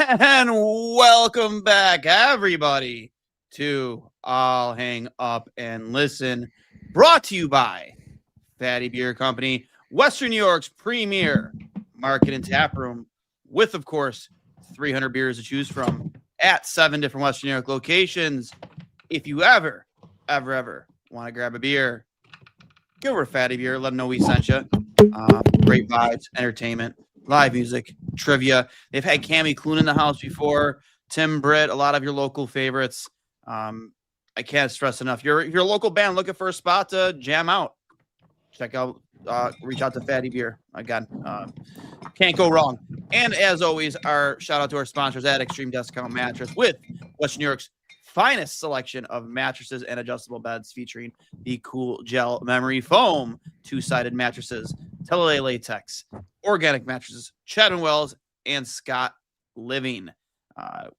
And welcome back, everybody, to I'll Hang Up and Listen, brought to you by Fatty Beer Company, Western New York's premier market and tap room, with, of course, 300 beers to choose from at 7 different Western New York locations. If you ever want to grab a beer, go over to Fatty Beer. Let them know we sent you. Great vibes, entertainment, live music, trivia. They've had Cammy Clune in the house before, Tim Britt, a lot of your local favorites. I can't stress enough. If you're a local band looking for a spot to jam out, check out, reach out to Fatty Beer. Again, can't go wrong. And as always, our shout out to our sponsors at Extreme Discount Mattress with Western New York's finest selection of mattresses and adjustable beds featuring the Cool Gel Memory Foam, two-sided mattresses, Tele Latex, organic mattresses, Chadwin Wells, and Scott Living.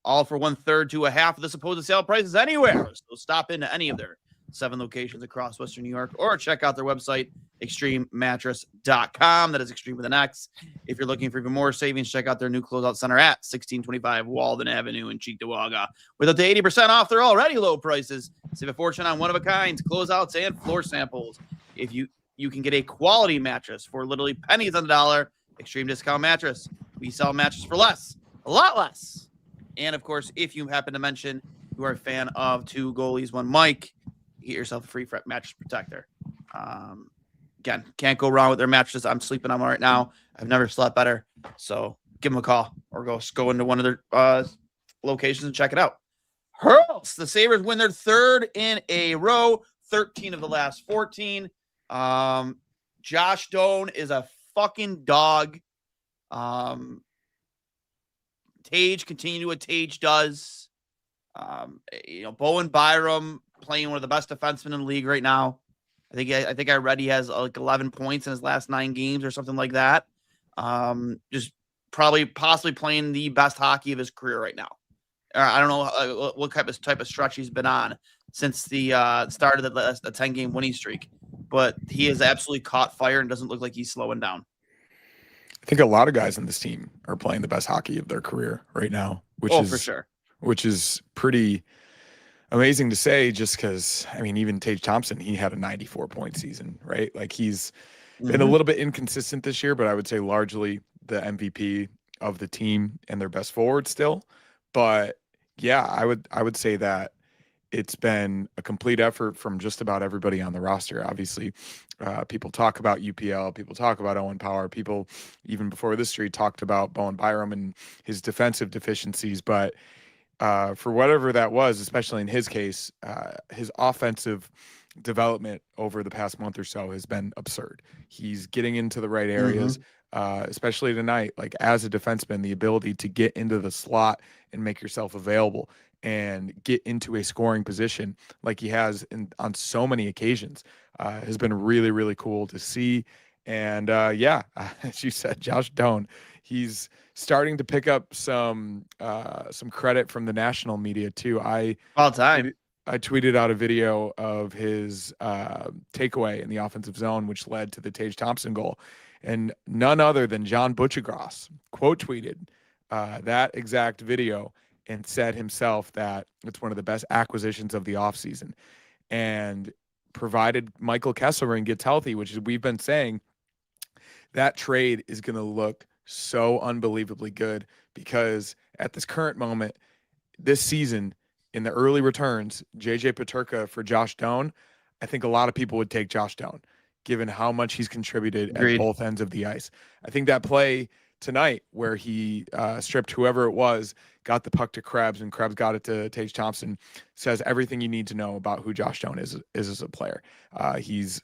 All for 1/3 to a half of the supposed sale prices anywhere. So stop into any of their 7 locations across Western New York or check out their website, extrememattress.com. That is Extreme with an X. If you're looking for even more savings, check out their new closeout center at 1625 Walden Avenue in Cheektowaga. With up to 80% off their already low prices, save a fortune on one-of-a-kind closeouts and floor samples. If you can get a quality mattress for literally pennies on the dollar, Extreme Discount Mattress. We sell mattresses for less, a lot less. And, of course, if you happen to mention you are a fan of Two Goalies, One Mic, you get yourself a free mattress protector. Again, can't go wrong with their mattresses. I'm sleeping on one right now. I've never slept better. So give them a call or go into one of their locations and check it out. Hurls, the Sabres win their 3rd in a row, 13 of the last 14. Josh Doan is a fucking dog. Tage, continue what Tage does. Bowen Byram playing one of the best defensemen in the league right now. I think I read he has like 11 points in his last 9 games or something like that. Just possibly playing the best hockey of his career right now. I don't know what type of stretch he's been on since the start of the 10-game winning streak, but he has absolutely caught fire and doesn't look like he's slowing down. I think a lot of guys in this team are playing the best hockey of their career right now, for sure. Which is pretty amazing to say, just because, I mean, even Tage Thompson, he had a 94-point season, right? Like, he's been a little bit inconsistent this year, but I would say largely the MVP of the team and their best forward still. But yeah, I would say that it's been a complete effort from just about everybody on the roster. Obviously, people talk about UPL, people talk about Owen Power, people even before this street talked about Bowen Byram and his defensive deficiencies. But for whatever that was, especially in his case, his offensive development over the past month or so has been absurd. He's getting into the right areas, especially tonight. Like, as a defenseman, the ability to get into the slot and make yourself available and get into a scoring position like he has on so many occasions has been really, really cool to see. And as you said, Josh Doan, he's starting to pick up some credit from the national media too. All time. I tweeted out a video of his takeaway in the offensive zone, which led to the Tage Thompson goal. And none other than John Butchergross quote tweeted that exact video and said himself that it's one of the best acquisitions of the offseason. And provided Michael Kesselring gets healthy, which is we've been saying, that trade is going to look so unbelievably good, because at this current moment, this season, in the early returns, JJ Peterka for Josh Doan, I think a lot of people would take Josh Doan, given how much he's contributed at both ends of the ice. I think that play tonight where he stripped whoever it was, got the puck to Krebs, and Krebs got it to Tage Thompson, says everything you need to know about who Josh Doan is as a player. He's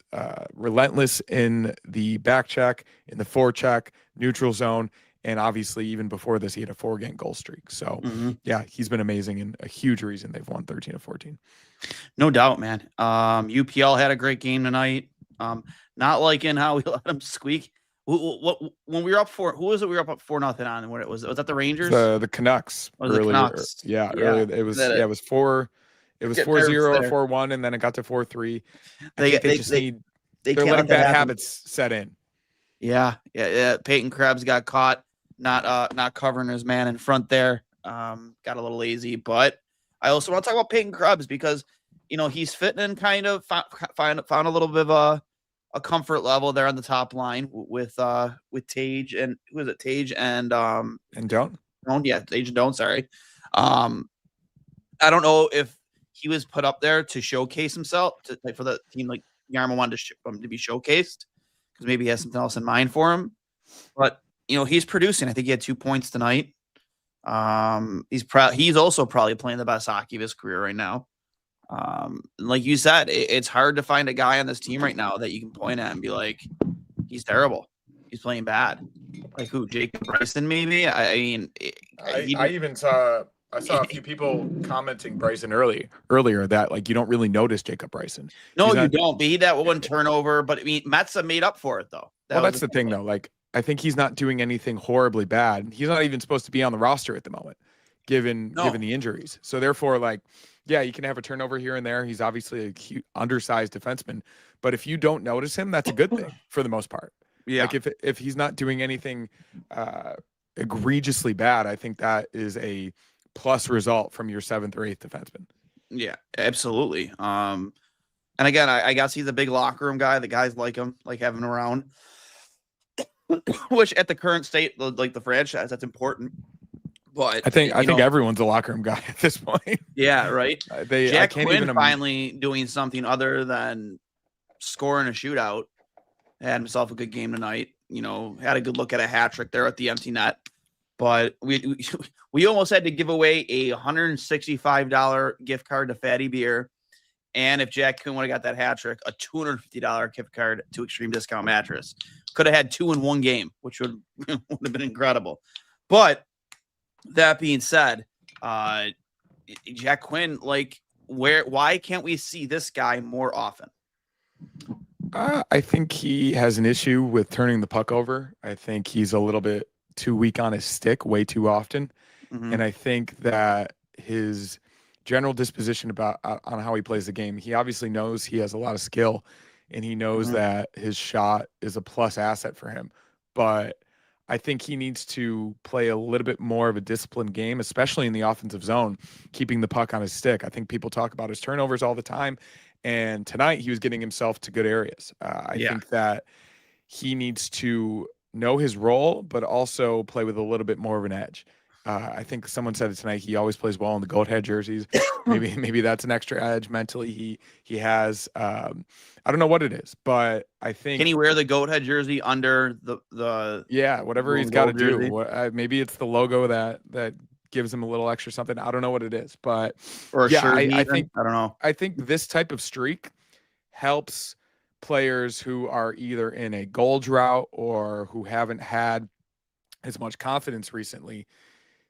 relentless in the back check, in the forecheck, neutral zone, and obviously even before this, he had a 4-game goal streak. So, yeah, he's been amazing and a huge reason they've won 13 of 14. No doubt, man. UPL had a great game tonight. Not liking how we let them squeak. When we were up 4, who was it? We were up 4-0 on, and what was that? The Rangers? The Canucks. The Canucks? Earlier it was 4. It was 4-0 or 4-1, and then it got to 4-3. They letting bad habits set in. Yeah. Peyton Krebs got caught not covering his man in front there. got a little lazy, but I also want to talk about Peyton Krebs because, he's fitting in kind of found a little bit of a comfort level there on the top line with Tage and who is it? Tage and don't. Tage and don't, sorry. I don't know if he was put up there to showcase himself for the team, like Yarmo wanted to be showcased because maybe he has something else in mind for him. But he's producing. I think he had 2 points tonight. He's also probably playing the best hockey of his career right now. Like you said, it's hard to find a guy on this team right now that you can point at and be like, he's terrible. He's playing bad. Like who? Jacob Bryson, maybe? I mean, I even saw a few people commenting Bryson earlier that like you don't really notice Jacob Bryson. No, you don't. But he had that one turnover, but I mean, Metsa made up for it though. That's the thing though. Like I think he's not doing anything horribly bad. He's not even supposed to be on the roster at the moment, given the injuries. So therefore, like, yeah, you can have a turnover here and there. He's obviously a cute, undersized defenseman, but if you don't notice him, that's a good thing for the most part. Yeah. Like if he's not doing anything egregiously bad, I think that is a plus result from your 7th or 8th defenseman. Yeah, absolutely. And again, I guess he's a big locker room guy. The guys like him, like having him around. Which at the current state, like the franchise, that's important. But I think everyone's a locker room guy at this point. Yeah, right. Jack Quinn finally doing something other than scoring a shootout. Had himself a good game tonight. Had a good look at a hat trick there at the empty net. But we almost had to give away a $165 gift card to Fatty Beer. And if Jack Quinn would have got that hat trick, a $250 gift card to Extreme Discount Mattress. Could have had 2 in one game, which would have been incredible. But that being said, Jack Quinn, like, why can't we see this guy more often? I think he has an issue with turning the puck over. I think he's a little bit too weak on his stick way too often. Mm-hmm. And I think that his general disposition on how he plays the game, he obviously knows he has a lot of skill and he knows that his shot is a plus asset for him. But I think he needs to play a little bit more of a disciplined game, especially in the offensive zone, keeping the puck on his stick. I think people talk about his turnovers all the time. And tonight he was getting himself to good areas. I think that he needs to know his role, but also play with a little bit more of an edge. I think someone said it tonight. He always plays well in the goat head jerseys. Maybe that's an extra edge mentally. He has. I don't know what it is, but I think. Can he wear the goat head jersey under the? Yeah, whatever he's got to do. Maybe it's the logo that gives him a little extra something. I don't know what it is, but or a shirt. I think I don't know. I think this type of streak helps players who are either in a goal drought or who haven't had as much confidence recently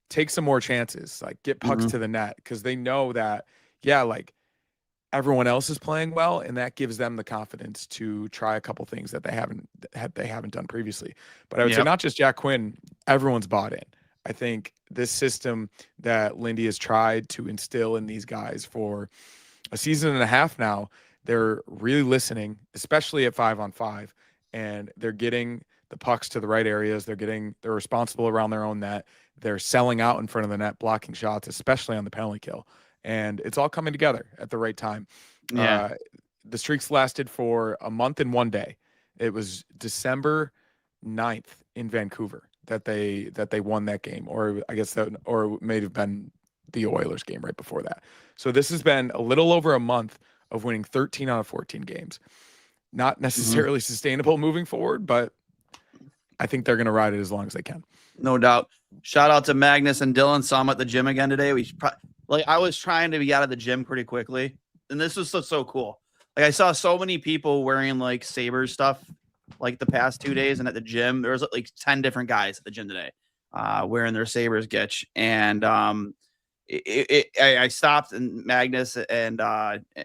take some more chances, like get pucks to the net, because they know that, like everyone else is playing well, and that gives them the confidence to try a couple things that they haven't done previously. But I would say not just Jack Quinn, everyone's bought in. I think this system that Lindy has tried to instill in these guys for a season and a half now, they're really listening, especially at 5-on-5, and they're getting the pucks to the right areas. They're responsible around their own net. They're selling out in front of the net, blocking shots, especially on the penalty kill. And it's all coming together at the right time. Yeah. The streaks lasted for a month and 1 day. It was December 9th in Vancouver that they won that game, or I guess or it may have been the Oilers game right before that. So this has been a little over a month of winning 13 out of 14 games. Not necessarily sustainable moving forward, but I think they're going to ride it as long as they can. No doubt. Shout out to Magnus and Dylan. Saw them at the gym again today. I was trying to be out of the gym pretty quickly, and this was so cool. Like I saw so many people wearing like Sabres stuff like the past 2 days, and at the gym there was like 10 different guys at the gym today wearing their Sabres gitch. And I stopped, and Magnus and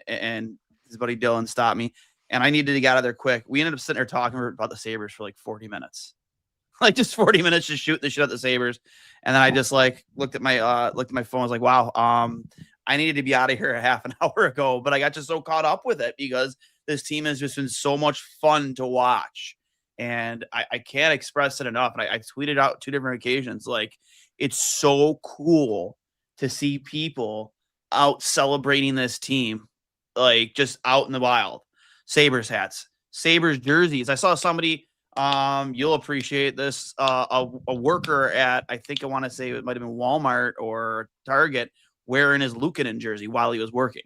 his buddy Dylan stopped me, and I needed to get out of there quick. We ended up sitting there talking about the Sabres for like 40 minutes. Like just 40 minutes just shooting the shit at the Sabres. And then I just like looked at my phone. I was like, wow, I needed to be out of here a half an hour ago, but I got just so caught up with it because this team has just been so much fun to watch. And I can't express it enough. And I tweeted out 2 different occasions. Like it's so cool to see people out celebrating this team, like just out in the wild. Sabres hats, Sabres jerseys. I saw somebody, you'll appreciate this, a worker at, I think I want to say it might have been Walmart or Target, wearing his Luukkonen jersey while he was working.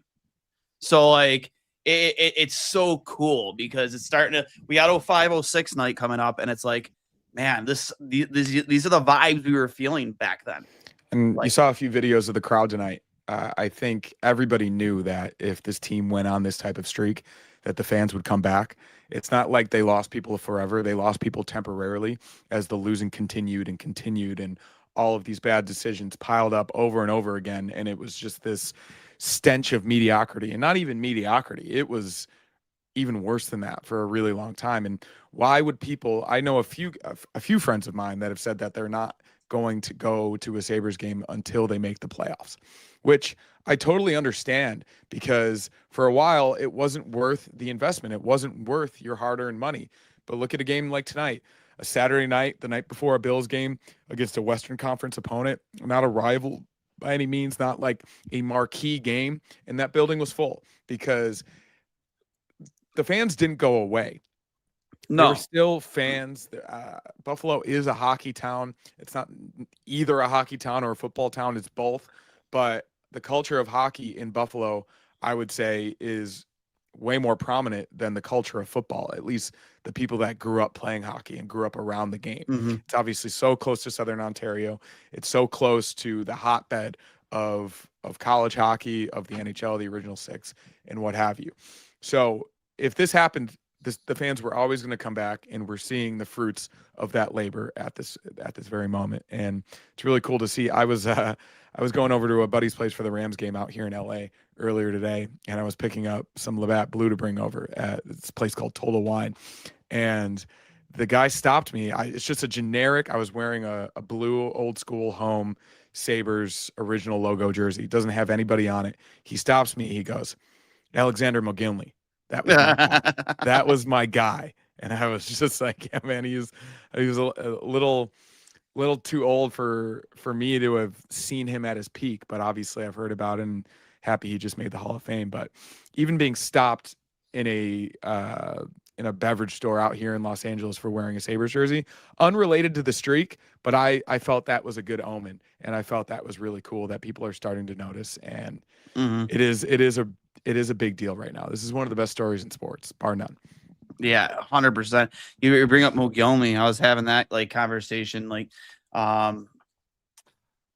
So like it's so cool because it's starting to, we got 0506 night coming up, and it's like, man, these are the vibes we were feeling back then. And Like, you saw a few videos of the crowd tonight. I think everybody knew that if this team went on this type of streak, that the fans would come back. It's not like they lost people forever. They lost people temporarily as the losing continued and continued, and all of these bad decisions piled up over and over again. And it was just this stench of mediocrity, and not even mediocrity. It was even worse than that for a really long time. And why would people? I know a few friends of mine that have said that they're not going to go to a Sabres game until they make the playoffs, which I totally understand, because for a while it wasn't worth the investment. It wasn't worth your hard-earned money. But look at a game like tonight, a Saturday night, the night before a Bills game against a Western Conference opponent, not a rival by any means, not like a marquee game, and that building was full because the fans didn't go away. There were no. still fans. Buffalo is a hockey town. It's not either a hockey town or a football town. It's both. But the culture of hockey in Buffalo, I would say, is way more prominent than the culture of football, at least the people that grew up playing hockey and grew up around the game. Mm-hmm. It's obviously so close to Southern Ontario. It's so close to the hotbed of college hockey, of the NHL, the original six, and what have you. So if this happened, the fans were always going to come back, and we're seeing the fruits of that labor at this very moment, and it's really cool to see. I was going over to a buddy's place for the Rams game out here in LA earlier today, and I was picking up some Labatt Blue to bring over at this place called Total Wine, and the guy stopped me. It's just a generic. I was wearing a blue old school home Sabres original logo jersey. It doesn't have anybody on it. He stops me. He goes, Alexander McGinley. That was my guy. That was my guy. And I was just like, yeah, man, he was a little too old for me to have seen him at his peak, but obviously I've heard about him. Happy he just made the Hall of Fame. But even being stopped in a beverage store out here in Los Angeles for wearing a Sabres jersey, unrelated to the streak, but I felt that was a good omen, and I felt that was really cool that people are starting to notice, and Mm-hmm. it is a big deal right now. This is one of the best stories in sports, bar none. Yeah, 100%. You bring up Mogilny. I was having that like conversation, like,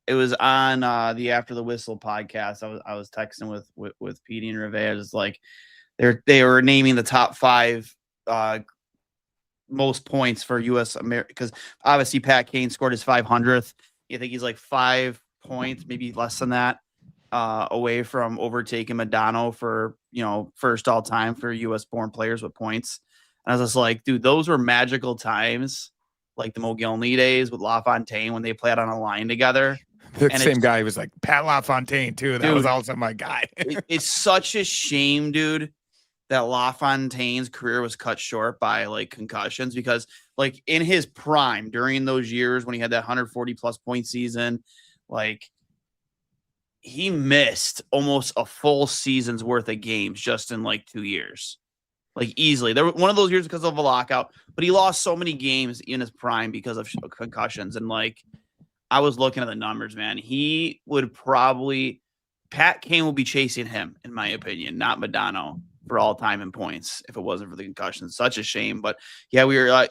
it was on the After the Whistle podcast. I was texting with Petey and Reve. It's like they were naming the top 5 most points for U.S. America, because obviously Pat Kane scored his 500th. You think he's like 5 points, maybe less than that, away from overtaking Madonna for, first all time for U.S. born players with points. And I was just like, dude, those were magical times, like the Mogilny days with LaFontaine when they played on a line together. The And same guy was like Pat LaFontaine too. That was also my guy. It's such a shame, dude, that LaFontaine's career was cut short by like concussions, because like in his prime during those years when he had that 140 plus point season, like he missed almost a full season's worth of games just in like 2 years, like easily. There was one of those years because of a lockout, but he lost so many games in his prime because of concussions. And like, I was looking at the numbers, man. He would probably, Pat Kane will be chasing him, in my opinion, not Madonna, for all time in points if it wasn't for the concussions. Such a shame. But yeah, we were,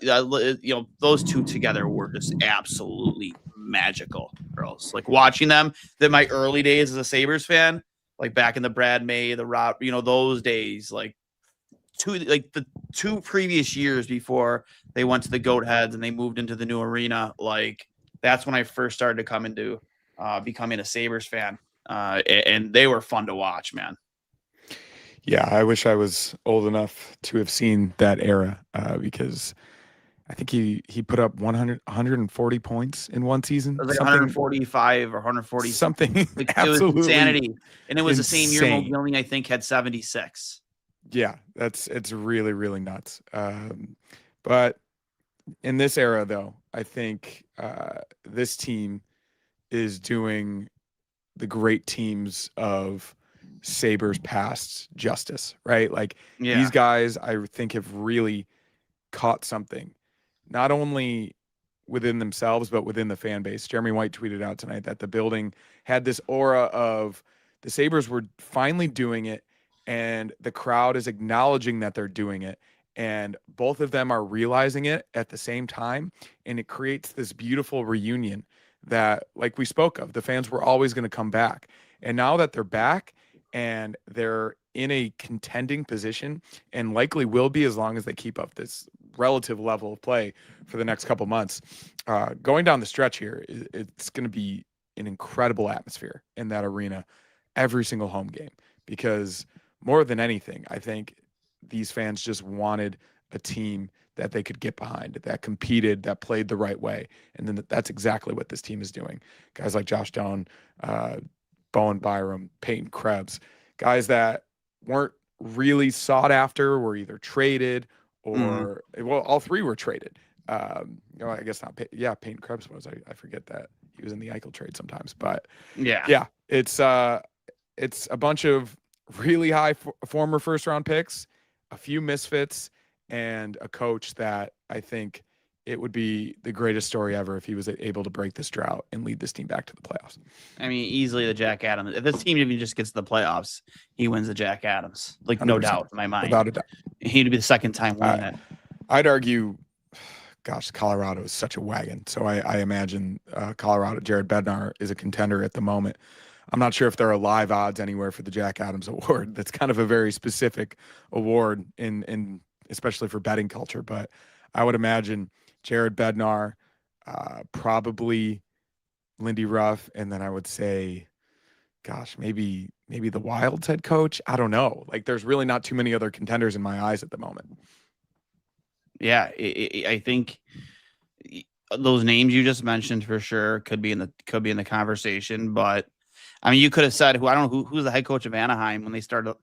those two together were just absolutely magical, girls. Like watching them, that my early days as a Sabres fan, like back in the Brad May, the Rob, those days, like the 2 previous years before they went to the Goat Heads and they moved into the new arena, like that's when I first started to come into becoming a Sabres fan. And they were fun to watch, man. Yeah, I wish I was old enough to have seen that era, because I think he put up 140 points in one season. It was like 145 or 140. Something like, absolutely, it was insanity. And it was insane. The same year Mogilny, I think, had 76. Yeah, it's really, really nuts. But in this era, though, I think this team is doing the great teams of Sabres past justice, right? Like these Yeah. guys, I think, have really caught something, not only within themselves, but within the fan base. Jeremy White tweeted out tonight that the building had this aura of the Sabres were finally doing it, and the crowd is acknowledging that they're doing it. And both of them are realizing it at the same time. And it creates this beautiful reunion that, like we spoke of, the fans were always going to come back. And now that they're back and they're in a contending position and likely will be as long as they keep up this relative level of play for the next couple months, going down the stretch here, it's going to be an incredible atmosphere in that arena every single home game, because more than anything, I think these fans just wanted a team that they could get behind, that competed, that played the right way. And then that's exactly what this team is doing. Guys like Josh Doan, Bowen Byram, Peyton Krebs, guys that weren't really sought after, were either traded or, well, all three were traded. I guess not. Yeah, Peyton Krebs was. I forget that he was in the Eichel trade sometimes. But yeah, it's a bunch of really high former first round picks, a few misfits, and a coach that I think it would be the greatest story ever if he was able to break this drought and lead this team back to the playoffs. I mean, easily the Jack Adams. If this team even just gets to the playoffs, he wins the Jack Adams. Like, 100%. No doubt in my mind. Without a doubt. He'd be the second time winning it. I'd argue, gosh, Colorado is such a wagon. So I imagine Colorado, Jared Bednar is a contender at the moment. I'm not sure if there are live odds anywhere for the Jack Adams Award. That's kind of a very specific award in especially for betting culture. But I would imagine Jared Bednar, probably Lindy Ruff, and then I would say, gosh, maybe the Wild's head coach. I don't know. Like, there's really not too many other contenders in my eyes at the moment. Yeah, I think those names you just mentioned for sure could be in the conversation. But I mean, you could have said I don't know who's the head coach of Anaheim when they started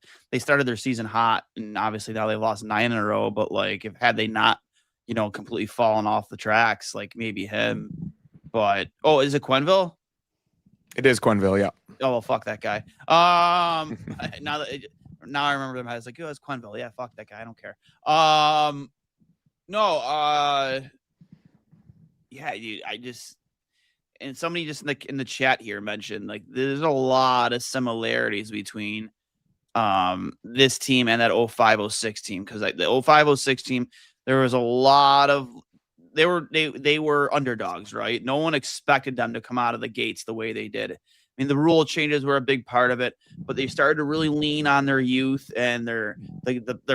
their season hot, and obviously now they've lost 9 in a row. But like, had they not, completely fallen off the tracks, like maybe him. But is it Quenneville? It is Quenneville, yeah. Oh well, fuck that guy. Now I remember them. I was like, it's Quenneville. Yeah, fuck that guy. I don't care. Yeah, dude, and somebody just in the chat here mentioned, like, there's a lot of similarities between this team and that 05-06 team, because like the 05-06 team, there was a lot of they were underdogs, right? No one expected them to come out of the gates the way they did. I mean, the rule changes were a big part of it, but they started to really lean on their youth and their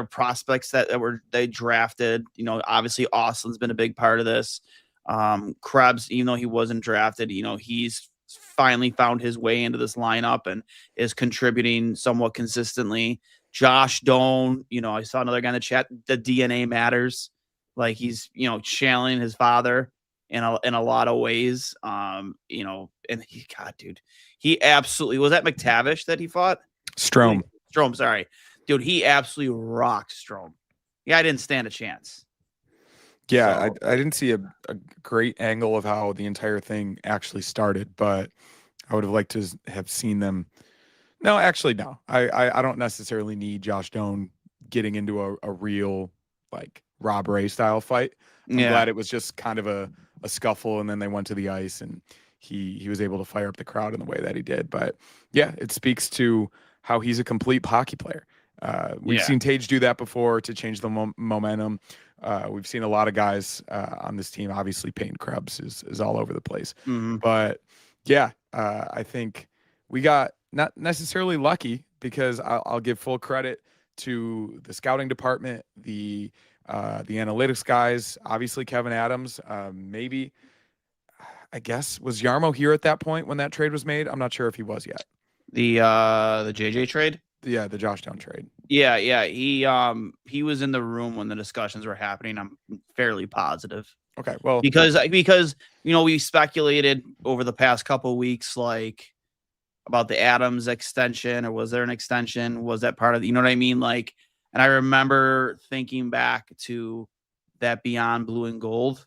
prospects that they drafted. Obviously Austin's been a big part of this. Krebs, even though he wasn't drafted, he's finally found his way into this lineup and is contributing somewhat consistently. Josh Doan, I saw another guy in the chat, the DNA matters. Like, he's, channeling his father in a lot of ways. And God, dude, he absolutely was that McTavish that he fought? Strome, sorry. Dude, he absolutely rocked Strome. Yeah, I didn't stand a chance. Yeah, so, I didn't see a great angle of how the entire thing actually started, but I would have liked to have seen them. No, actually, no. I don't necessarily need Josh Doan getting into a real, like, Rob Ray style fight. I'm glad it was just kind of a scuffle, and then they went to the ice, and he was able to fire up the crowd in the way that he did. But yeah, it speaks to how he's a complete hockey player. We've seen Tage do that before to change the momentum. We've seen a lot of guys on this team. Obviously, Peyton Krebs is all over the place. Mm-hmm. But yeah, I think we got not necessarily lucky, because I'll give full credit to the scouting department, the analytics guys, obviously Kevin Adams. Maybe, I guess, was Yarmo here at that point when that trade was made? I'm not sure if he was yet. The JJ trade? Yeah, the Josh Doan trade. Yeah. He was in the room when the discussions were happening. I'm fairly positive. Okay, well, because we speculated over the past couple of weeks, like, about the Adams extension, or was there an extension? Was that part of you know what I mean? Like, and I remember thinking back to that Beyond Blue and Gold,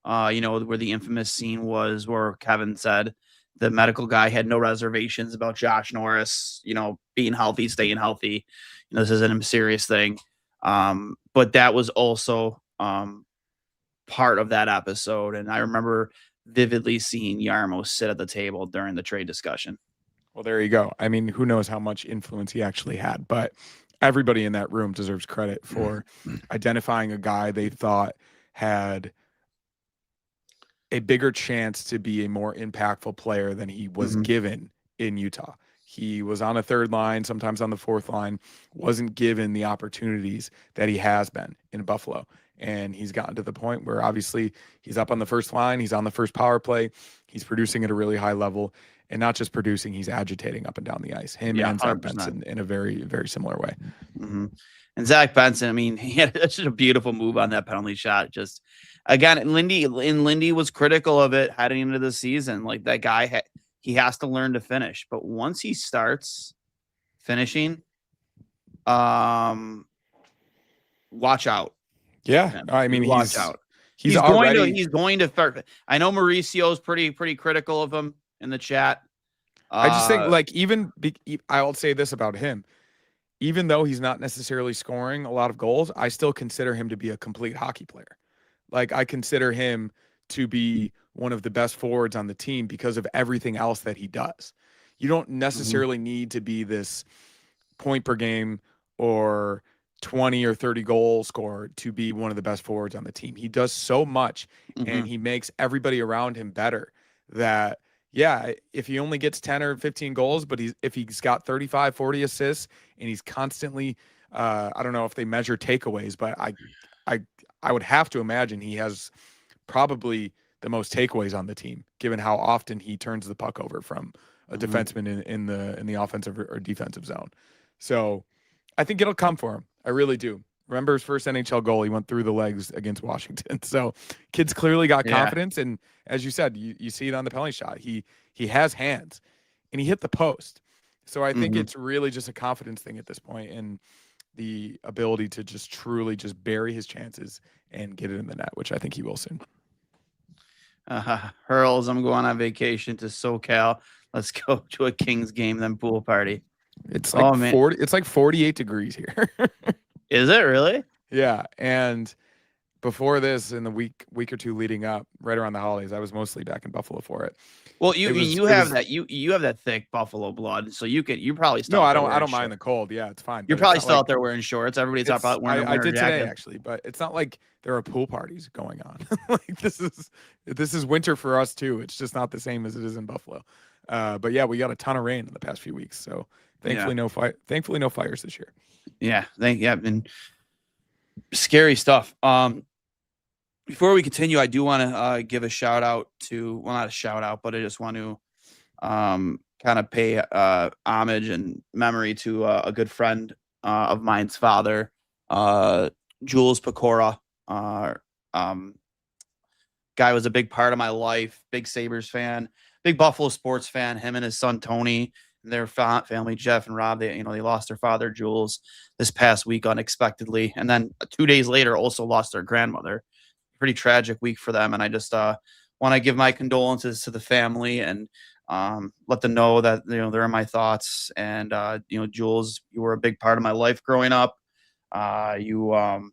where the infamous scene was where Kevin said The medical guy had no reservations about Josh Norris, being healthy, staying healthy. This isn't a serious thing. But that was also part of that episode. And I remember vividly seeing Yarmo sit at the table during the trade discussion. Well, there you go. I mean, who knows how much influence he actually had, but everybody in that room deserves credit for identifying a guy they thought had a bigger chance to be a more impactful player than he was given in Utah. He was on a third line, sometimes on the fourth line, wasn't given the opportunities that he has been in Buffalo. And he's gotten to the point where obviously he's up on the first line, he's on the first power play, he's producing at a really high level, and not just producing, he's agitating up and down the ice. Him and Zach 100%. Benson in a very, very similar way. And Zach Benson, I mean, he had such a beautiful move on that penalty shot. Just again, Lindy was critical of it heading into the season. Like that guy, he has to learn to finish. But once he starts finishing, watch out. Yeah, I mean, watch out. He's going to start. I know Mauricio's pretty critical of him in the chat. I just think I'll say this about him. Even though he's not necessarily scoring a lot of goals, I still consider him to be a complete hockey player. Like I consider him to be one of the best forwards on the team because of everything else that he does. You don't necessarily need to be this point per game or 20 or 30 goal scorer to be one of the best forwards on the team. He does so much and he makes everybody around him better that if he only gets 10 or 15 goals, but if he's got 35, 40 assists and he's constantly, I don't know if they measure takeaways, but I would have to imagine he has probably the most takeaways on the team, given how often he turns the puck over from a defenseman in the offensive or defensive zone. So I think it'll come for him. I really do. Remember his first NHL goal, he went through the legs against Washington. So kid's clearly got confidence. And as you said, you see it on the penalty shot. He has hands and he hit the post. So I think it's really just a confidence thing at this point and the ability to just truly just bury his chances and get it in the net, which I think he will soon. Hurls, I'm going on vacation to SoCal. Let's go to a Kings game, then pool party. It's like 40. It's like 48 degrees here. Is it really? Yeah, and before this, in the week or two leading up, right around the holidays, I was mostly back in Buffalo for it. Well, you have that thick Buffalo blood, so you probably still. No, I don't mind the cold. Yeah, it's fine. You're probably still out there wearing shorts. Everybody's out wearing. I did today actually, but it's not like there are pool parties going on. Like this is winter for us too. It's just not the same as it is in Buffalo. But yeah, we got a ton of rain in the past few weeks, so thankfully no fires this year. Yeah, and scary stuff. Before we continue, I do want to give a shout out to, well, not a shout out, but I just want to kind of pay homage and memory to a good friend of mine's father, Jules Pecora. Guy was a big part of my life, big Sabres fan, big Buffalo sports fan. Him and his son Tony, and their family, Jeff and Rob, they lost their father, Jules, this past week unexpectedly, and then 2 days later also lost their grandmother. Pretty tragic week for them, and I just want to give my condolences to the family and let them know that they're in my thoughts. And Jules, you were a big part of my life growing up. You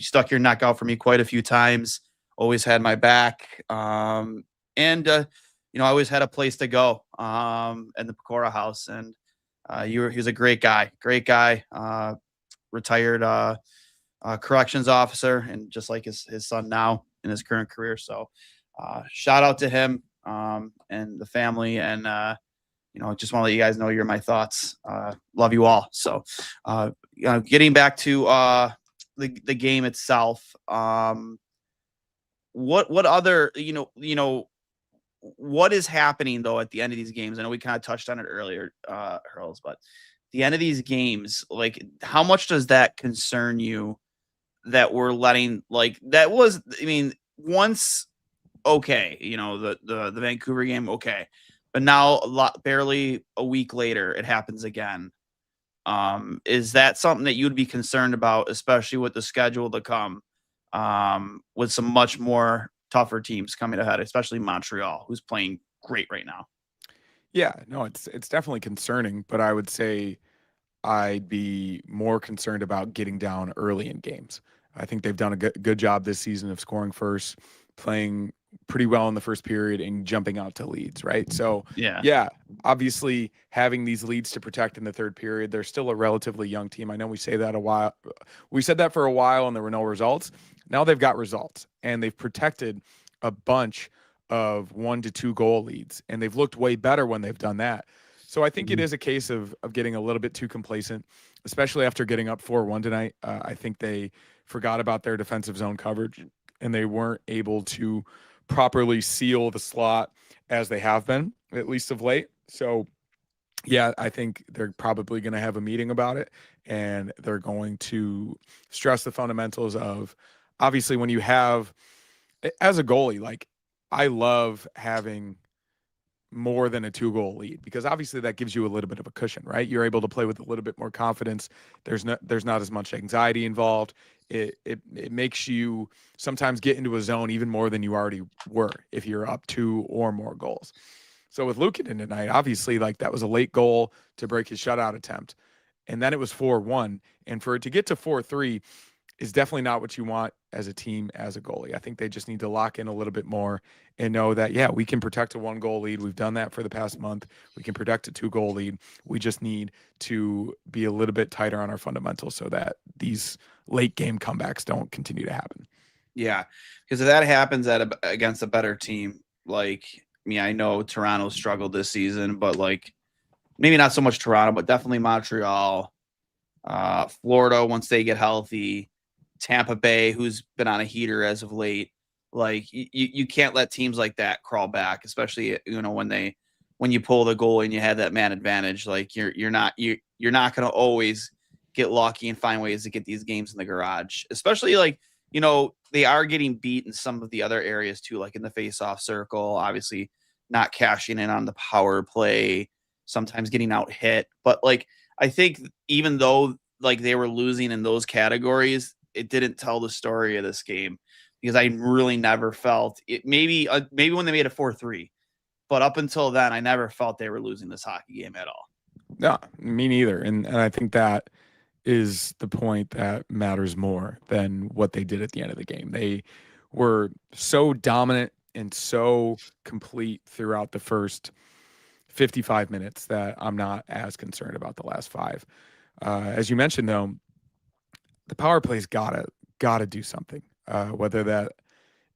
stuck your neck out for me quite a few times. Always had my back, and I always had a place to go in the Pecora house. And he was a great guy, retired. Corrections officer, and just like his son now in his current career. So shout out to him and the family, and just want to let you guys know you're my thoughts. Love you all. So getting back to the game itself, what other what is happening though at the end of these games? I know we kind of touched on it earlier, Hurls, but the end of these games, like how much does that concern you? That we're letting once okay, the Vancouver game, okay, but now barely a week later it happens again. Is that something that you'd be concerned about, especially with the schedule to come, with some much more tougher teams coming ahead, especially Montreal, who's playing great right now. Yeah, no, it's definitely concerning, but I would say I'd be more concerned about getting down early in games. I think they've done a good job this season of scoring first, playing pretty well in the first period, and jumping out to leads, right? So, Yeah. yeah, obviously having these leads to protect in the third period, they're still a relatively young team. I know we said that for a while and there were no results. Now they've got results and they've protected a bunch of 1 to 2 goal leads, and they've looked way better when they've done that. So I think it is a case of getting a little bit too complacent, especially after getting up 4-1 tonight. I think they forgot about their defensive zone coverage and they weren't able to properly seal the slot as they have been, at least of late. So, yeah, I think they're probably going to have a meeting about it, and they're going to stress the fundamentals of, obviously, when you have, as a goalie, like, I love having more than a 2-goal lead, because obviously that gives you a little bit of a cushion, right? You're able to play with a little bit more confidence. There's not as much anxiety involved. It makes you sometimes get into a zone even more than you already were if you're up 2 or more goals. So with Luukkonen tonight, obviously, like, that was a late goal to break his shutout attempt, and then it was 4-1, and for it to get to 4-3 is definitely not what you want as a team, as a goalie. I think they just need to lock in a little bit more and know that, yeah, we can protect a 1-goal lead. We've done that for the past month. We can protect a 2-goal lead. We just need to be a little bit tighter on our fundamentals so that these late game comebacks don't continue to happen. Yeah, because if that happens against a better team, like, I mean, I know Toronto struggled this season, but like maybe not so much Toronto, but definitely Montreal, Florida once they get healthy, Tampa Bay, who's been on a heater as of late. Like you can't let teams like that crawl back, especially when you pull the goal and you have that man advantage. Like you're not going to always get lucky and find ways to get these games in the garage, especially like they are getting beat in some of the other areas too, like in the face-off circle, obviously not cashing in on the power play, sometimes getting out hit. But like I think even though like they were losing in those categories, it didn't tell the story of this game, because I really never felt it. Maybe when they made it 4-3, but up until then, I never felt they were losing this hockey game at all. No, me neither. And I think that is the point that matters more than what they did at the end of the game. They were so dominant and so complete throughout the first 55 minutes that I'm not as concerned about the last 5. As you mentioned, though, the power play's gotta do something. Whether that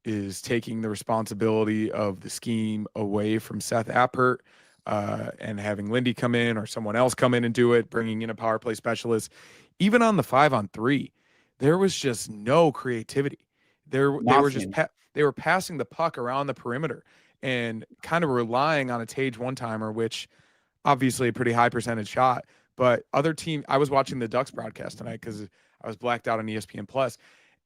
is taking the responsibility of the scheme away from Seth Appert, and having Lindy come in or someone else come in and do it, bringing in a power play specialist. Even on the 5-on-3, there was just no creativity. They were just they were passing the puck around the perimeter and kind of relying on a Tage one-timer, which obviously a pretty high percentage shot. But other team, I was watching the Ducks broadcast tonight because I was blacked out on ESPN Plus,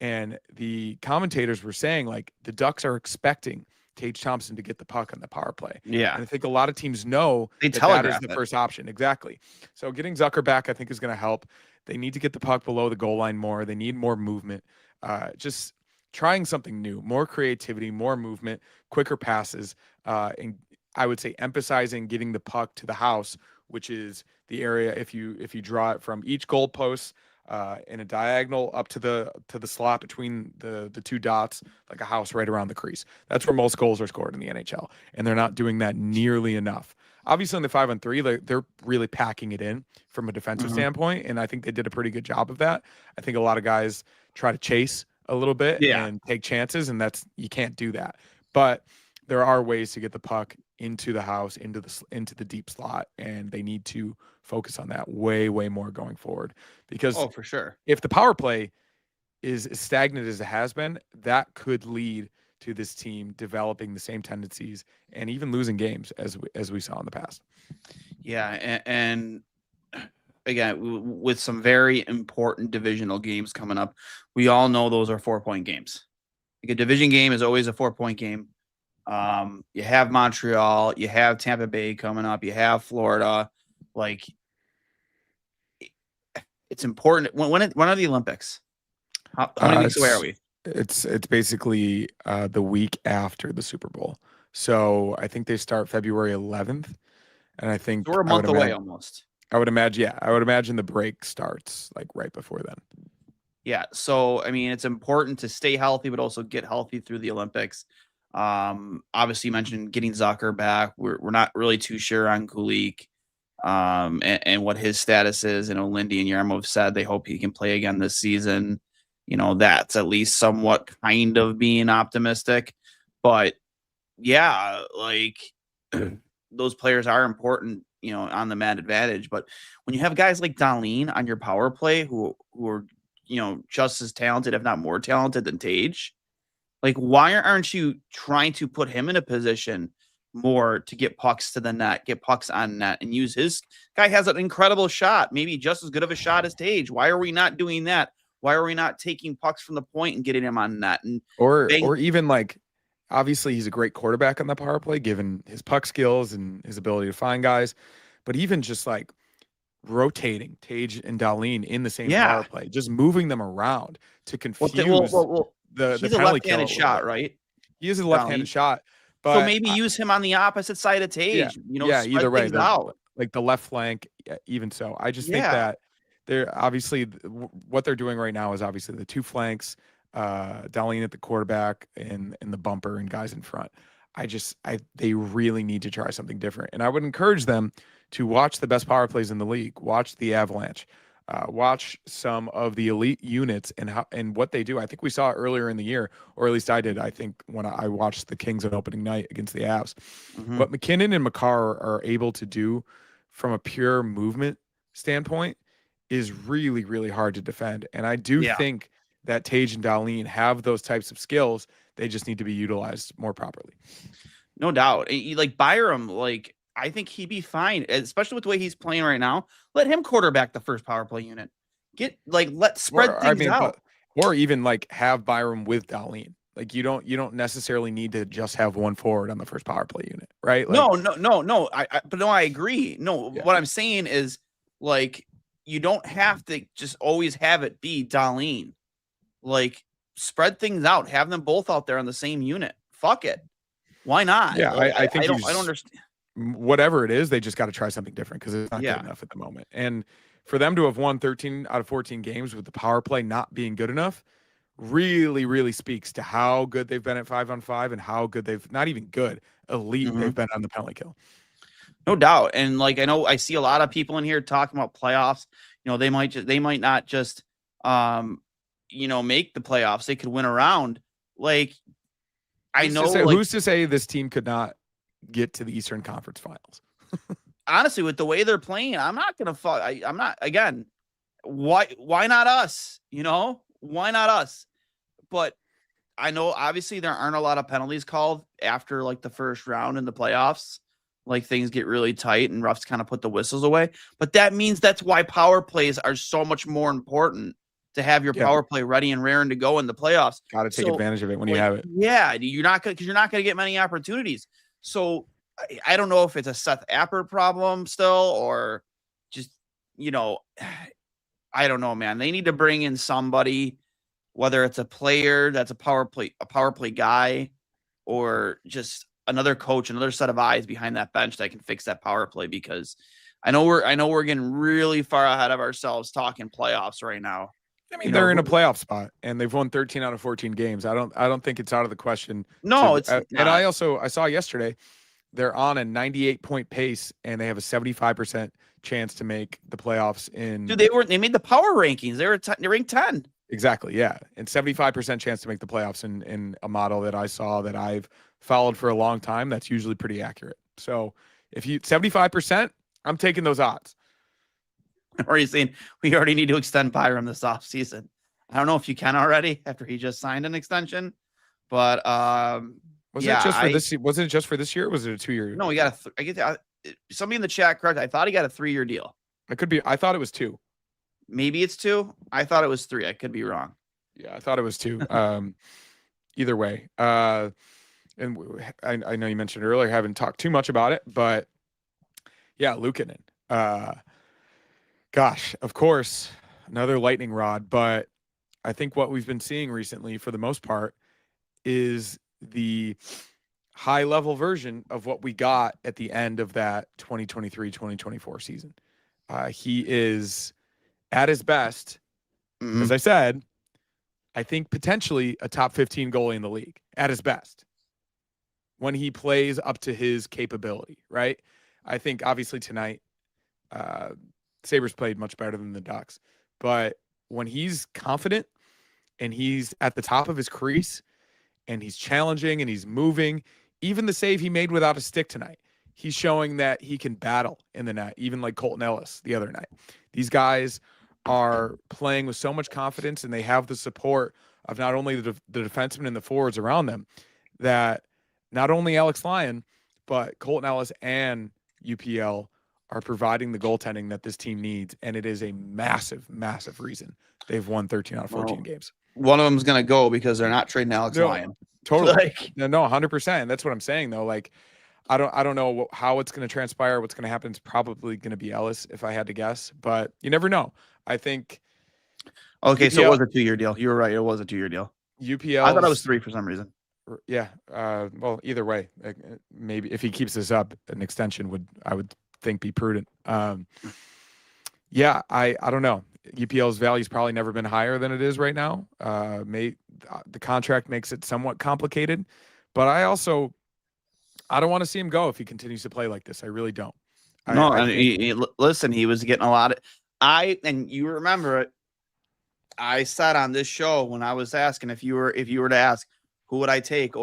and the commentators were saying, like, the Ducks are expecting Tage Thompson to get the puck on the power play. Yeah. And I think a lot of teams know that is the first option. Exactly. So getting Zucker back, I think, is going to help. They need to get the puck below the goal line more. They need more movement. Just trying something new, more creativity, more movement, quicker passes, and I would say emphasizing getting the puck to the house, which is the area, if you draw it from each goal post, in a diagonal up to the slot between the 2 dots, like a house right around the crease. That's where most goals are scored in the NHL, and they're not doing that nearly enough. Obviously, in the 5-on-3, they're really packing it in from a defensive standpoint, and I think they did a pretty good job of that. I think a lot of guys try to chase a little bit and take chances, and you can't do that. But there are ways to get the puck into the house, into the deep slot, and they need to focus on that way more going forward. Because for sure, if the power play is as stagnant as it has been, that could lead to this team developing the same tendencies and even losing games as we saw in the past. Yeah, and again, with some very important divisional games coming up, we all know those are 4-point games. Like a division game is always a 4-point game. You have Montreal, you have Tampa Bay coming up, you have Florida. Like, it's important. When are the Olympics? How many weeks away are we? It's basically the week after the Super Bowl. So I think they start February 11th, and I So think we're a month away almost. I would imagine the break starts like right before then. Yeah. So, I mean, it's important to stay healthy, but also get healthy through the Olympics. Obviously, you mentioned getting Zucker back. We're not really too sure on Kulik, and what his status is. Lindy and Yarmo have said they hope he can play again this season. That's at least somewhat kind of being optimistic. But yeah, like those players are important, on the man advantage. But when you have guys like Darlene on your power play who are, just as talented, if not more talented than Tage, like why aren't you trying to put him in a position more to get pucks to the net, get pucks on net, and use his guy has an incredible shot, maybe just as good of a shot as Tage. Why are we not doing that? Why are we not taking pucks from the point and getting him on net and Or even like obviously he's a great quarterback on the power play given his puck skills and his ability to find guys, but even just like rotating Tage and Darlene in the same power yeah. play, just moving them around to Well, confuse the he's a penalty kill a left-handed little shot, bit. right? He is a left-handed Darlene. shot, So but maybe use him on the opposite side of yeah, Tage, yeah, either spread way, things out. like the left flank, even so. I just think Yeah. that they're obviously what they're doing right now is obviously the two flanks, Darlene at the quarterback and the bumper and guys in front. They really need to try something different. And I would encourage them to watch the best power plays in the league, watch the Avalanche, watch some of the elite units and what they do. I think we saw it earlier in the year, or at least I did. I think when I watched the Kings on opening night against the Avs, Mm-hmm. what McKinnon and Makar are able to do from a pure movement standpoint is really, really hard to defend. And I do Yeah. think that Tage and Darlene have those types of skills. They just need to be utilized more properly. No doubt. Like Byram, like I think he'd be fine, especially with the way he's playing right now. Let him quarterback the first power play unit. Let's spread things out. Or even like have Byram with Darlene. Like you don't necessarily need to just have one forward on the first power play unit, right? Like No. I agree. No, yeah. what I'm saying is like you don't have to just always have it be Darlene. Like spread things out. Have them both out there on the same unit. Fuck it. Why not? Yeah, Like, I think I don't understand. whatever it is, they just got to try something different because it's not Yeah. good enough at the moment. And for them to have won 13 out of 14 games with the power play not being good enough really, really speaks to how good they've been at 5-on-5 and how good they've not even good, elite Mhm. they've been on the penalty kill. No doubt. And like I know I see a lot of people in here talking about playoffs. They might not just make the playoffs. They could win a round. Like I know like Who's to say this team could not get to the Eastern Conference Finals? honestly, with the way they're playing, I'm not gonna fuck. I'm not again. Why not us? Why not us? But I know obviously there aren't a lot of penalties called after like the first round in the playoffs. Like things get really tight and refs kind of put the whistles away. But that means that's why power plays are so much more important to have your power play ready and raring to go in the playoffs. Got to take advantage of it when you have it. Yeah, you're not gonna get many opportunities. So I don't know if it's a Seth Appert problem still or just I don't know, man. They need to bring in somebody, whether it's a player that's a power play guy, or just another coach, another set of eyes behind that bench that can fix that power play. Because I know we're getting really far ahead of ourselves talking playoffs right now. I mean, they're in a playoff spot and they've won 13 out of 14 games. I don't think it's out of the question. No, it's not. And I saw yesterday they're on a 98-point pace and they have a 75% chance to make the playoffs Dude, they made the power rankings. They ranked 10. Exactly, yeah. And 75% chance to make the playoffs in a model that I saw that I've followed for a long time. That's usually pretty accurate. So if you 75%, I'm taking those odds. Or are you saying we already need to extend Byram this offseason? I don't know if you can already after he just signed an extension, but was it just for this? Was it just for this year? Or was it a 2-year? No, he got somebody in the chat correct. I thought he got a 3-year deal. It could be. I thought it was 2. Maybe it's 2. I thought it was 3. I could be wrong. Yeah, I thought it was 2. Either way, and I know you mentioned earlier, haven't talked too much about it, but yeah, Luukkonen. Gosh, of course, another lightning rod, but I think what we've been seeing recently, for the most part, is the high level version of what we got at the end of that 2023-2024 season. He is at his best, as I said, I think potentially a top 15 goalie in the league at his best when he plays up to his capability, right? I think obviously tonight, Sabres played much better than the Ducks, but when he's confident and he's at the top of his crease and he's challenging and he's moving, even the save he made without a stick tonight, he's showing that he can battle in the net, even like Colton Ellis the other night. These guys are playing with so much confidence, and they have the support of not only the defensemen and the forwards around them, that not only Alex Lyon, but Colton Ellis and UPL are providing the goaltending that this team needs, and it is a massive, massive reason they've won 13 out of 14 games. One of them's going to go because they're not trading Alex Lyon. Totally. No, 100%. That's what I'm saying, though. Like, I don't know how it's going to transpire. What's going to happen is probably going to be Ellis, if I had to guess, but you never know. I think. Okay, UPL, so it was a 2-year deal. You were right. It was a 2-year deal. UPL. I thought it was 3 for some reason. Yeah. Well, either way, maybe if he keeps this up, an extension I would think be prudent. Yeah, I don't know. UPL's value's probably never been higher than it is right now. The contract makes it somewhat complicated, but I don't want to see him go if he continues to play like this. I really don't. Listen, he was getting a lot of. And you remember it. I said on this show when I was asking if you were to ask who would I take,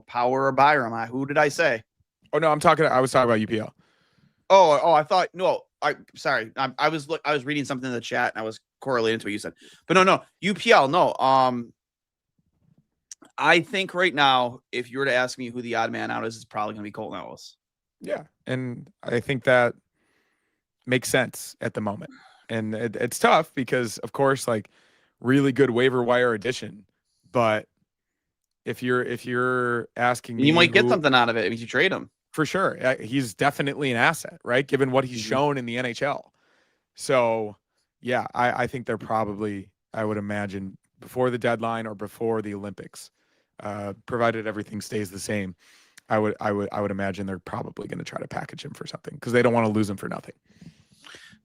Power or Byram, who did I say? Oh no, I was talking about UPL. Oh, I thought no. Sorry, I was reading something in the chat and I was correlating to what you said, but no, UPL, no. I think right now, if you were to ask me who the odd man out is, it's probably going to be Colton Ellis. Yeah, and I think that makes sense at the moment. And it's tough because, of course, like really good waiver wire addition, but if you're asking me, you might get something out of it if you trade him. For sure, he's definitely an asset, right? Given what he's shown in the NHL. So, yeah, I think they're probably, I would imagine, before the deadline or before the Olympics, provided everything stays the same. I would imagine they're probably going to try to package him for something because they don't want to lose him for nothing.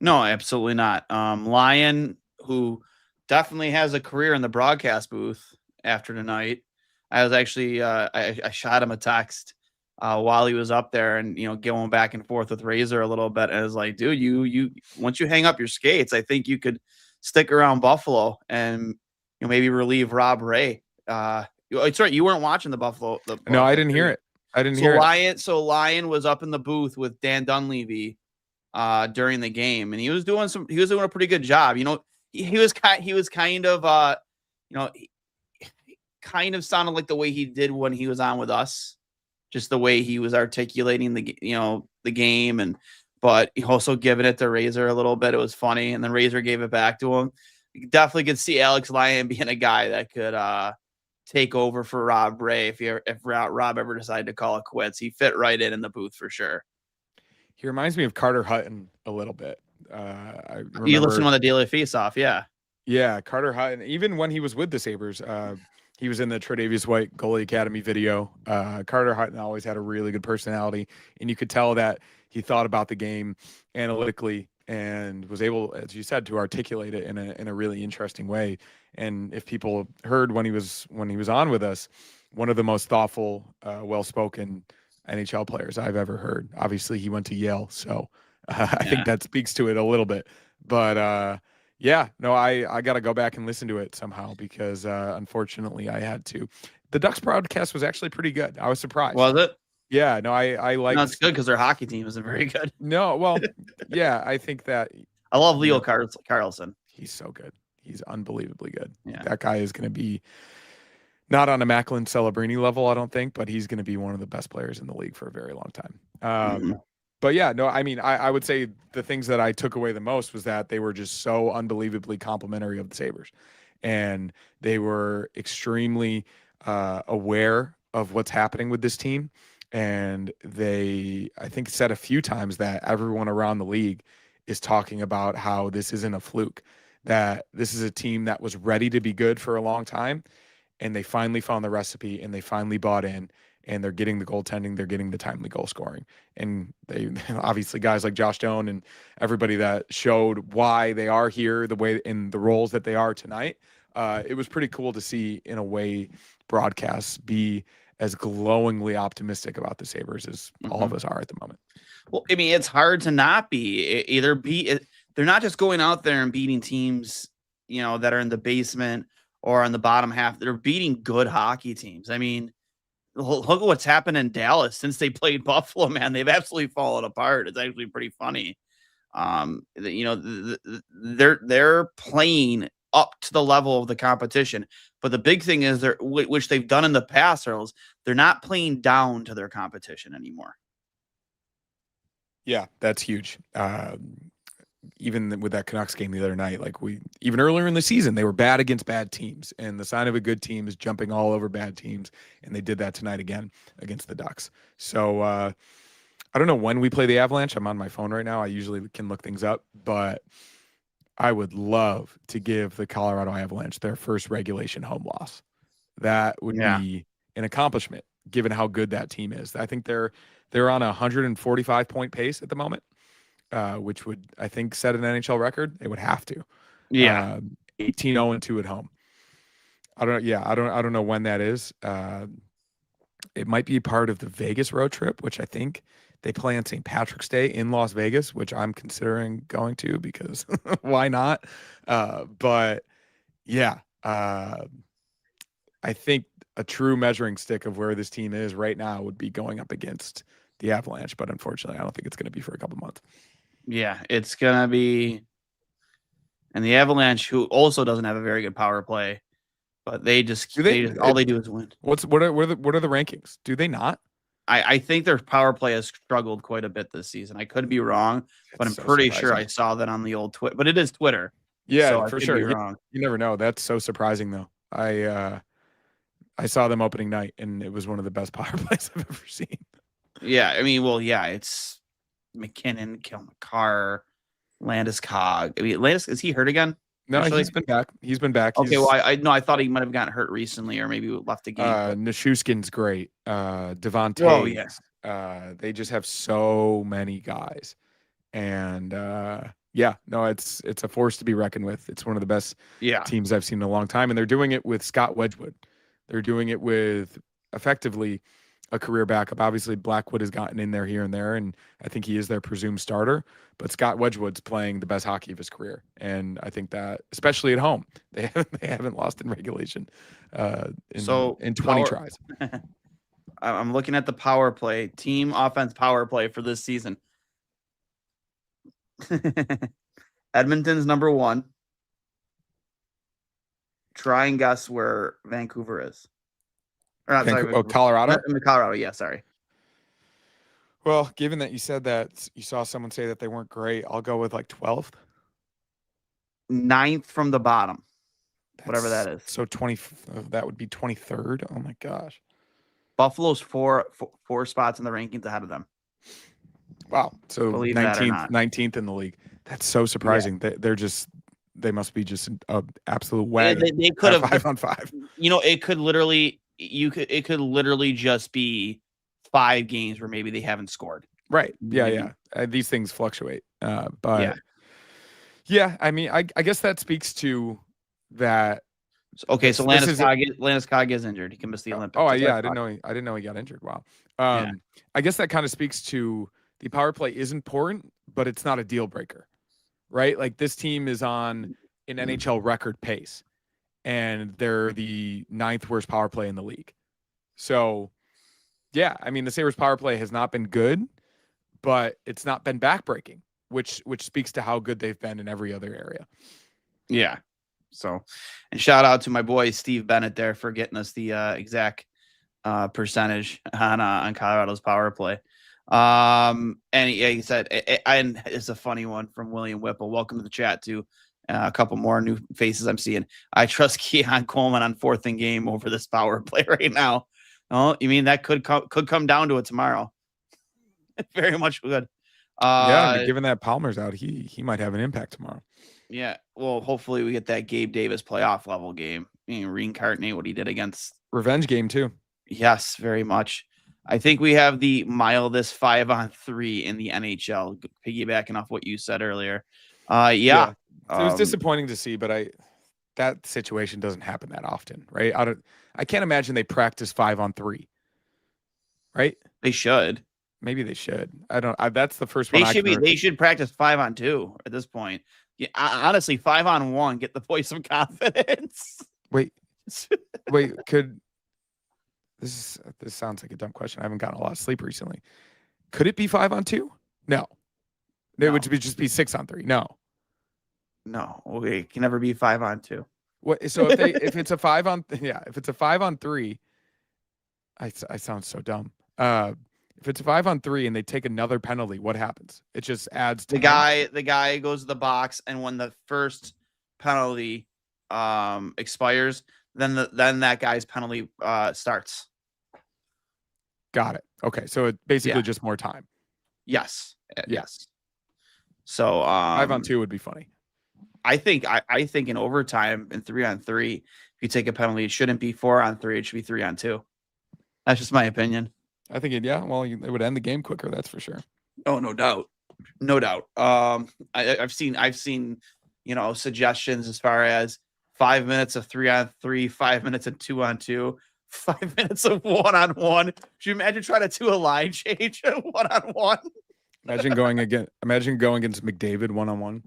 No, absolutely not. Lyon, who definitely has a career in the broadcast booth after tonight. I was actually I shot him a text while he was up there and going back and forth with Razor a little bit. And I was like, dude, you once you hang up your skates, I think you could stick around Buffalo and maybe relieve Rob Ray. It's right, you weren't watching the Buffalo. No, I didn't hear it. So Lyon was up in the booth with Dan Dunleavy during the game, and he was doing a pretty good job. He was kind of kind of sounded like the way he did when he was on with us, just the way he was articulating the game, but he also giving it to Razor a little bit. It was funny, and then Razor gave it back to him. You definitely could see Alex Lyon being a guy that could take over for Rob Ray if Rob ever decided to call it quits. He fit right in the booth for sure. He reminds me of Carter Hutton a little bit. You listen on the Daily Face-Off, yeah. Yeah, Carter Hutton. Even when he was with the Sabres, he was in the Tre'Davious White Goalie Academy video. Carter Hutton always had a really good personality, and you could tell that he thought about the game analytically and was able, as you said, to articulate it in a really interesting way. And if people heard when he was on with us, one of the most thoughtful, well-spoken NHL players I've ever heard. Obviously, he went to Yale, so I think that speaks to it a little bit. But I got to go back and listen to it somehow because unfortunately I had to. The Ducks broadcast was actually pretty good. I was surprised. Was it? Yeah, no, I like. No, it's good because their hockey team isn't very good. No, well, yeah, I think that. I love Leo Carlson. He's so good. He's unbelievably good. Yeah. That guy is going to be not on a Macklin Celebrini level, I don't think, but he's going to be one of the best players in the league for a very long time. But yeah, no, I mean, I would say the things that I took away the most was that they were just so unbelievably complimentary of the Sabres, and they were extremely aware of what's happening with this team. And they, I think, said a few times that everyone around the league is talking about how this isn't a fluke, that this is a team that was ready to be good for a long time, and they finally found the recipe and they finally bought in, and they're getting the goaltending, they're getting the timely goal scoring. And they obviously guys like Josh Doan and everybody that showed why they are here the way in the roles that they are tonight. It was pretty cool to see in a way broadcasts be as glowingly optimistic about the Sabres as all of us are at the moment. Well, I mean, it's hard to not be. They're not just going out there and beating teams, that are in the basement or on the bottom half. They're beating good hockey teams. I mean, look at what's happened in Dallas since they played Buffalo, man. They've absolutely fallen apart. It's actually pretty funny. They're playing up to the level of the competition. But the big thing is which they've done in the past, Earls, they're not playing down to their competition anymore. Yeah, that's huge. Even with that Canucks game the other night, even earlier in the season, they were bad against bad teams, and the sign of a good team is jumping all over bad teams, and they did that tonight again against the Ducks. So I don't know when we play the Avalanche. I'm on my phone right now. I usually can look things up, but I would love to give the Colorado Avalanche their first regulation home loss. That would be an accomplishment, given how good that team is. I think they're on a 145-point pace at the moment, which would, I think, set an NHL record. They would have to. Yeah. 18-0-2 at home. I don't know when that is. It might be part of the Vegas road trip, which I think they play on St. Patrick's Day in Las Vegas, which I'm considering going to because why not? But yeah, I think a true measuring stick of where this team is right now would be going up against the Avalanche. But unfortunately, I don't think it's going to be for a couple months. Yeah, it's going to be. And the Avalanche, who also doesn't have a very good power play, but all they do is win. What are the rankings? Do they not? I think their power play has struggled quite a bit this season. I could be wrong, but I'm pretty sure I saw that on the old Twitter. But it is Twitter. Yeah, so for sure. You never know. That's so surprising, though. I saw them opening night, and it was one of the best power plays I've ever seen. Yeah, I mean, it's McKinnon, Kilmacar, Landeskog. I mean, Landeskog, is he hurt again? No, he's been back. Okay, well, I thought he might have gotten hurt recently, or maybe left the game. Nichushkin's great. Devontae. Oh, yes. They just have so many guys, and it's a force to be reckoned with. It's one of the best teams I've seen in a long time, and they're doing it with Scott Wedgwood. They're doing it with effectively a career backup. Obviously, Blackwood has gotten in there here and there, and I think he is their presumed starter. But Scott Wedgwood's playing the best hockey of his career, and I think that, especially at home, they haven't lost in regulation in 20 tries. I'm looking at the power play, team offense power play for this season. Edmonton's number 1. Try and guess where Vancouver is. Colorado? Colorado, yeah, sorry. Well, given that you said that you saw someone say that they weren't great, I'll go with 12th. 9th from the bottom. Whatever that is. So that would be 23rd. Oh my gosh. Buffalo's four spots in the rankings ahead of them. Wow. So 19th in the league. That's so surprising. Yeah. They must be just an absolute wagon. They could have 5-on-5. It could literally just be 5 games where maybe they haven't scored. Right. Yeah. These things fluctuate. But yeah, I mean, I guess that speaks to that. Okay, so Landeskog is injured. He can miss the Olympics. Oh, yeah, I didn't know he got injured. Wow. I guess that kind of speaks to the power play is important, but it's not a deal breaker, right? Like this team is on an NHL record pace, and they're the 9th worst power play in the league. So, yeah, I mean, the Sabres power play has not been good, but it's not been backbreaking, which speaks to how good they've been in every other area. Yeah. So, and shout out to my boy Steve Bennett there for getting us the exact percentage on Colorado's power play. And he said, and it's a funny one from William Whipple. Welcome to the chat too. A couple more new faces I'm seeing. I trust Keon Coleman on 4th and game over this power play right now. Oh, you mean that could come down to it tomorrow? It very much would. But given that Palmer's out, he might have an impact tomorrow. Yeah. Well, hopefully we get that Gabe Davis playoff level game. Reincarnate what he did against. Revenge game too. Yes, very much. I think we have the mildest 5-on-3 in the NHL, piggybacking off what you said earlier. Yeah. It was disappointing to see, but that situation doesn't happen that often, right? I can't imagine they practice 5-on-3, right? They should. Maybe they should. I don't. That's the first one. They should practice 5-on-2 at this point. Yeah, honestly, 5-on-1. Get the boys some confidence. Wait. Could this sounds like a dumb question. I haven't gotten a lot of sleep recently. Could it be 5-on-2? No. It would just be 6-on-3. No. Okay, it can never be 5-on-2. What? So if it's a 5-on-3, I sound so dumb. If it's a 5-on-3 and they take another penalty, what happens? It just adds to the guy goes to the box, and when the first penalty expires, then that guy's penalty starts. Got it. Okay, so it basically just more time. Yes. Yes. So 5-on-2 would be funny. I think in overtime in 3-on-3, if you take a penalty, it shouldn't be 4-on-3. It should be 3-on-2. That's just my opinion. I think it would end the game quicker. That's for sure. Oh, no doubt. I've seen, suggestions as far as 5 minutes of 3-on-3, 5 minutes of 2-on-2, 5 minutes of 1-on-1. Should you imagine trying to do a line change at 1-on-1? Imagine going against McDavid 1-on-1.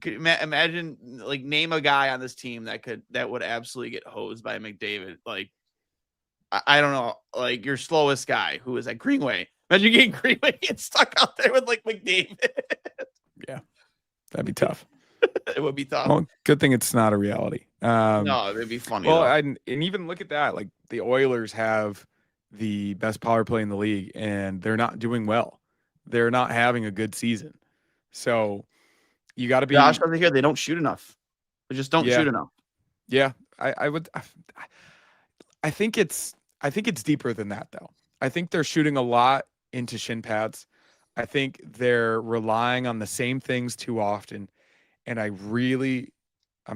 Imagine name a guy on this team that would absolutely get hosed by McDavid. I don't know, your slowest guy who is at Greenway. Imagine getting Greenway get stuck out there with McDavid. Yeah, that'd be tough. It would be tough. Well, good thing it's not a reality. No, it'd be funny. Well, and even look at that. The Oilers have the best power play in the league, and they're not doing well. They're not having a good season. So you got to be. Josh over here, they don't shoot enough. They just don't shoot enough. Yeah, I think it's deeper than that, though. I think they're shooting a lot into shin pads. I think they're relying on the same things too often. And I'm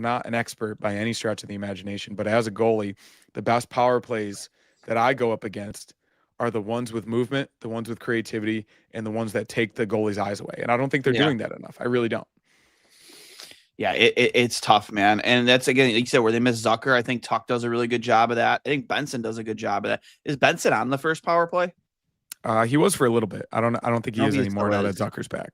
not an expert by any stretch of the imagination, but as a goalie, the best power plays that I go up against are the ones with movement, the ones with creativity, and the ones that take the goalie's eyes away. And I don't think they're doing that enough. I really don't. Yeah, it's tough, man. And that's, again, like you said, where they miss Zucker. I think Tuck does a really good job of that. I think Benson does a good job of that. Is Benson on the first power play? He was for a little bit. I don't think he is anymore now that Zucker's back.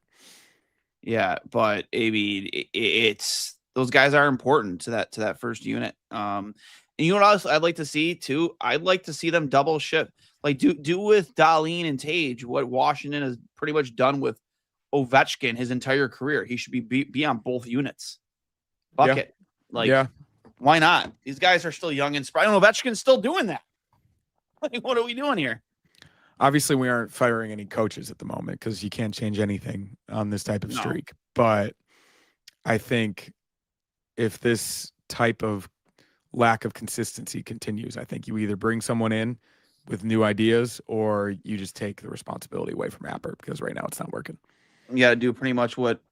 Yeah, but it's those guys are important to that first unit. And you know what else I'd like to see too? I'd like to see them double shift. Do with Dahlin and Tage what Washington has pretty much done with Ovechkin his entire career. He should be on both units. Bucket. Why not? These guys are still young and spry. Ovechkin's still doing that. What are we doing here? Obviously, we aren't firing any coaches at the moment because you can't change anything on this type of streak. But I think if this type of lack of consistency continues, I think you either bring someone in with new ideas or you just take the responsibility away from Appert because right now it's not working. You got to do pretty much what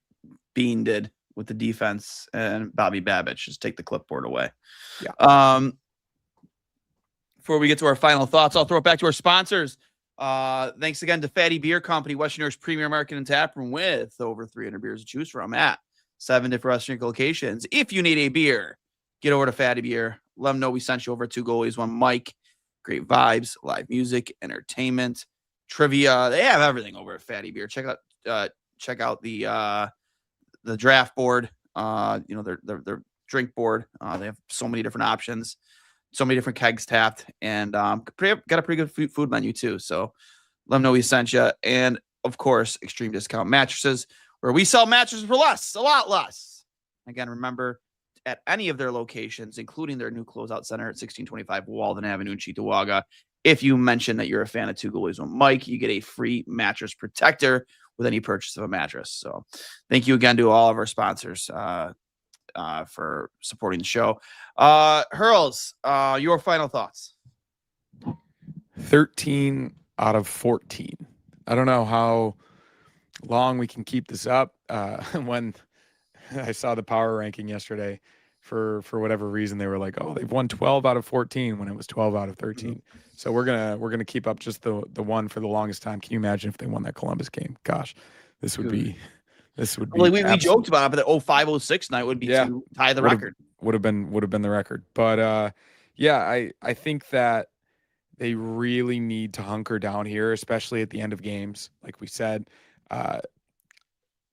Bean did with the defense and Bobby Babbitt. Just take the clipboard away. Yeah. Before we get to our final thoughts, I'll throw it back to our sponsors. Thanks again to Fatty Beer Company, Western New York's premier market and tap room with over 300 beers to choose from at 7 different Western locations. If you need a beer, get over to Fatty Beer. Let them know we sent you over. 2 goalies, 1 mic. Great vibes, live music, entertainment, trivia. They have everything over at Fatty Beer. Check out the draft board. Their drink board. They have so many different options. So many different kegs tapped, and got a pretty good food menu too. So let them know we sent you. And of course, Extreme Discount Mattresses, where we sell mattresses for less, a lot less. Again, remember, at any of their locations, including their new closeout center at 1625 Walden Avenue in Cheektowaga, if you mention that you're a fan of 2 goalies, 1 mic, you get a free mattress protector with any purchase of a mattress. So thank you again to all of our sponsors for supporting the show. Hurls, your final thoughts. 13 out of 14. I don't know how long we can keep this up when I saw the power ranking yesterday. For whatever reason, they were like, "Oh, they've won 12 out of 14 when it was 12 out of 13." So we're gonna keep up just the one for the longest time. Can you imagine if they won that Columbus game? Gosh, this would Dude. be this would Well, be we joked absolute. about it, but the 0506 night would be Yeah, to tie the would have record. would have been the record. But yeah, I think that they really need to hunker down here, especially at the end of games. Like we said, uh,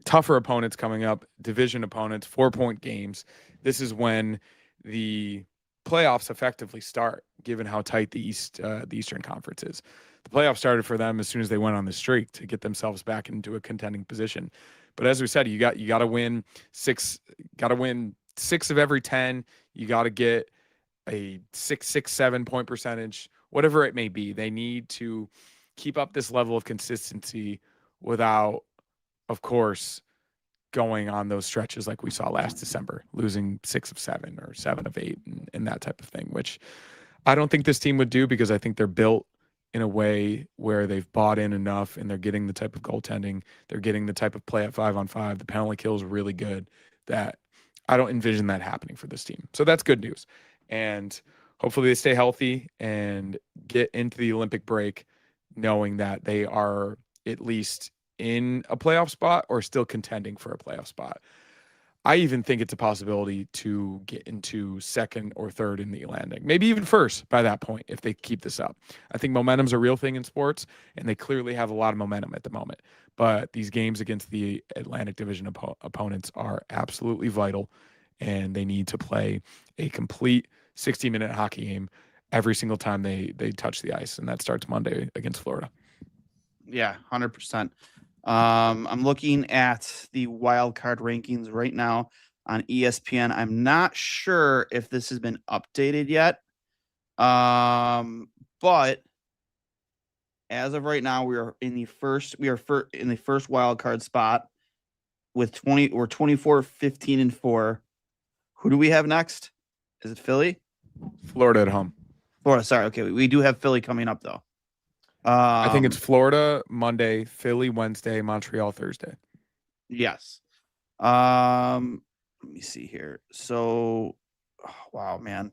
tougher opponents coming up, division opponents, 4-point games. This is when the playoffs effectively start, given how tight the Eastern Conference is. The playoffs started for them as soon as they went on the streak to get themselves back into a contending position. But as we said, you got to win six of every 10. You got to get a 7 point percentage, whatever it may be. They need to keep up this level of consistency without, of course, going on those stretches like we saw last December, losing 6 of 7 or 7 of 8 and that type of thing, which I don't think this team would do because I think they're built in a way where they've bought in enough and they're getting the type of goaltending, they're getting the type of play at 5-on-5. The penalty kill is really good that I don't envision that happening for this team. So that's good news. And hopefully they stay healthy and get into the Olympic break knowing that they are at least in a playoff spot or still contending for a playoff spot. I even think it's a possibility to get into second or third in the Atlantic, maybe even first by that point if they keep this up. I think momentum's a real thing in sports, and they clearly have a lot of momentum at the moment. But these games against the Atlantic Division opponents are absolutely vital, and they need to play a complete 60-minute hockey game every single time they touch the ice, and that starts Monday against Florida. Yeah, 100%. I'm looking at the wild card rankings right now on ESPN. I'm not sure if this has been updated yet. But as of right now, we are in the first wild card spot with 20. We're 24, 15, and 4. Who do we have next? Is it Philly? Florida at home. Florida. Sorry. Okay, we do have Philly coming up though. I think it's Florida Monday, Philly Wednesday, Montreal Thursday. Yes. Let me see here. So, wow, man.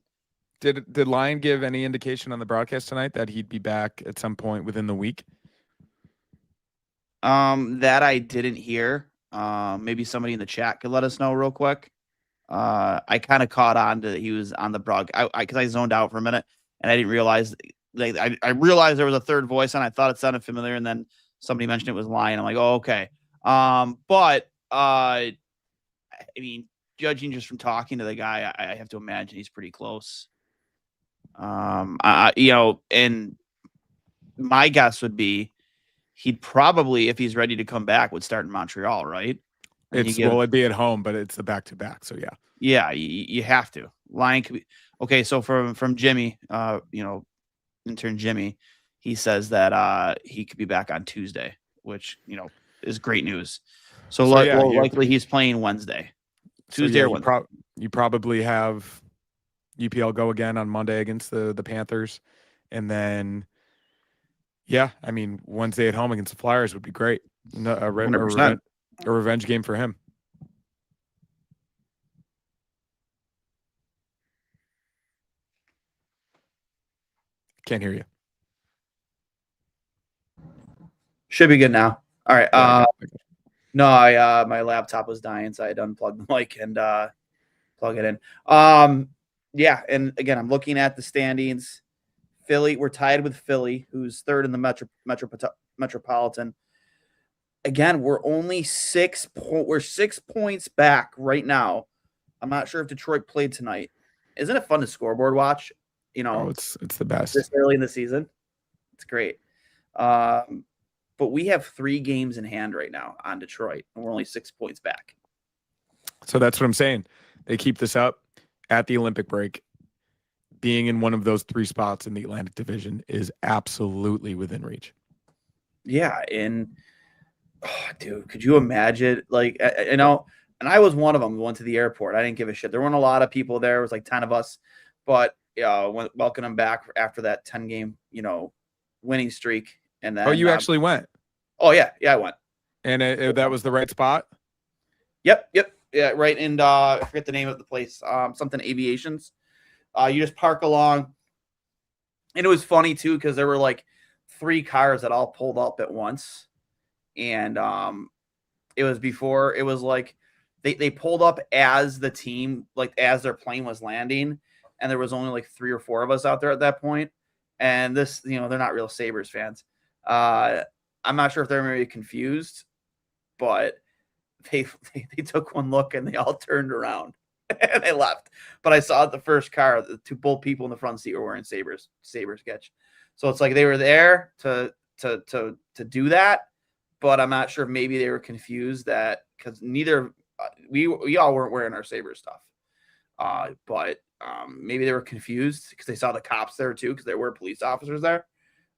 Did Lyon give any indication on the broadcast tonight that he'd be back at some point within the week? That I didn't hear. Maybe somebody in the chat could let us know real quick. I kind of caught on to that he was on the broadcast because I zoned out for a minute and I didn't realize. I realized there was a third voice and I thought it sounded familiar, and then somebody mentioned it was Lyon. I'm like, oh, okay. But I mean, judging just from talking to the guy, I have to imagine he's pretty close. And my guess would be he'd probably, if he's ready to come back, would start in Montreal, right? It'd be at home, but it's the back-to-back, so yeah. Yeah, you have to. Lyon could be okay. So from Jimmy, intern Jimmy, he says that he could be back on Tuesday, which is great news. So likely he's playing Wednesday, Tuesday or Wednesday. You probably have UPL go again on Monday against the Panthers, and then I mean Wednesday at home against the Flyers would be great. A revenge game for him. Can't hear you. Should be good now. All right. No, my laptop was dying, so I had unplugged the mic and plug it in. Yeah, and again, I'm looking at the standings. Philly, we're tied with Philly, who's third in the Metropolitan. Again, we're only 6 points back right now. I'm not sure if Detroit played tonight. Isn't it fun to scoreboard watch? It's the best this early in the season. It's great. But we have 3 games in hand right now on Detroit, and we're only 6 points back. So that's what I'm saying. They keep this up at the Olympic break. Being in one of those 3 spots in the Atlantic Division is absolutely within reach. Yeah, and dude, could you imagine? Like, and I was one of them who went to the airport. I didn't give a shit. There weren't a lot of people there. It was like 10 of us, but welcome them back after that 10-game, winning streak. And then, you actually went? Oh yeah, I went. And that was the right spot? Yep. Yeah, right in I forget the name of the place. Something Aviations. You just park along, and it was funny too because there were like 3 cars that all pulled up at once, and it was like they pulled up as the team, like as their plane was landing, and there was only like 3 or 4 of us out there at that point. And this, they're not real Sabres fans. I'm not sure if they're maybe confused, but they took one look and they all turned around and they left. But I saw the first car, both people in the front seat were wearing Sabres sketch. So it's like they were there to do that, but I'm not sure if maybe they were confused that because neither we all weren't wearing our Sabres stuff. But maybe they were confused because they saw the cops there too, because there were police officers there.